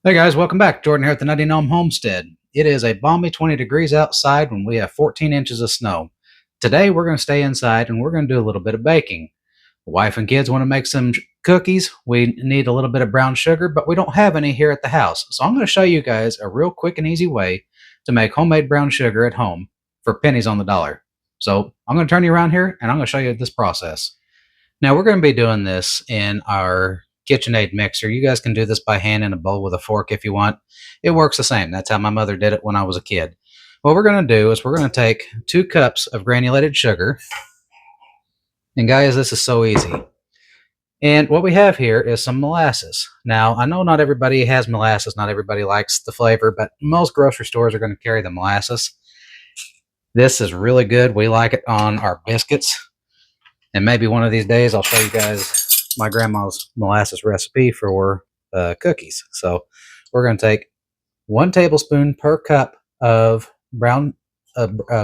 Hey guys, welcome back. Jordan here at the Nutty Gnome Homestead. It is a balmy 20 degrees outside when we have 14 inches of snow. Today we're going to stay inside and we're going to do a little bit of baking. The wife and kids want to make some cookies. We need a little bit of brown sugar, but we don't have any here at the house. So I'm going to show you guys a real quick and easy way to make homemade brown sugar at home for pennies on the dollar. So I'm going to turn you around here and I'm going to show you this process. Now we're going to be doing this in our KitchenAid mixer. You guys can do this by hand in a bowl with a fork if you want. It works the same. That's how my mother did it when I was a kid. What we're going to do is we're going to take 2 cups of granulated sugar. And guys, this is so easy. And what we have here is some molasses. Now, I know not everybody has molasses. Not everybody likes the flavor, but most grocery stores are going to carry the molasses. This is really good. We like it on our biscuits. And maybe one of these days I'll show you guys my grandma's molasses recipe for cookies. So we're going to take 1 tablespoon per cup of brown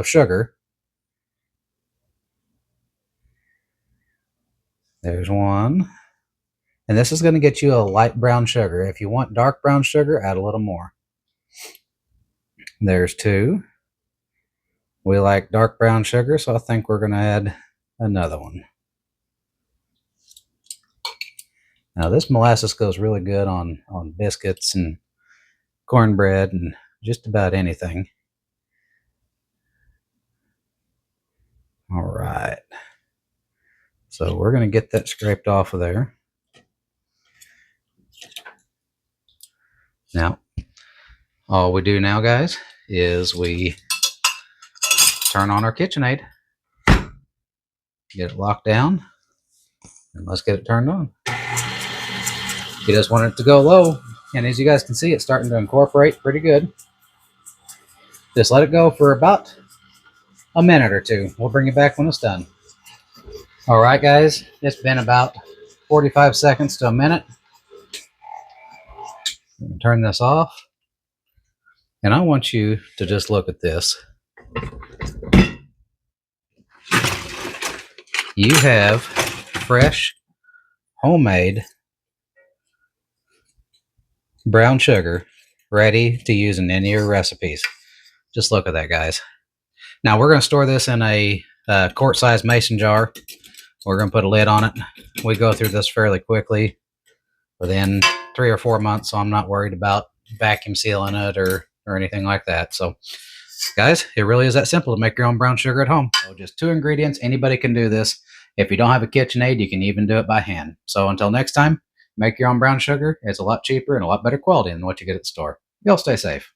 sugar. There's 1. And this is going to get you a light brown sugar. If you want dark brown sugar, add a little more. There's 2. We like dark brown sugar, so I think we're going to add another one. Now this molasses goes really good on biscuits and cornbread and just about anything. All right. So we're going to get that scraped off of there. Now, all we do now, guys, is we turn on our KitchenAid, get it locked down, and let's get it turned on. You just want it to go low, and as you guys can see, it's starting to incorporate pretty good. Just let it go for about a minute or 2. We'll bring it back when it's done. All right, guys, it's been about 45 seconds to a minute. Turn this off, and I want you to just look at this. You have fresh, homemade brown sugar ready to use in any of your recipes. Just look at that, guys. Now we're going to store this in a quart-sized mason jar. We're going to put a lid on it. We go through this fairly quickly within 3 or 4 months, so I'm not worried about vacuum sealing it or anything like that. So guys, it really is that simple to make your own brown sugar at home. So just 2 ingredients. Anybody can do this. If you don't have a KitchenAid, you can even do it by hand. So until next time, make your own brown sugar. It's a lot cheaper and a lot better quality than what you get at the store. Y'all stay safe.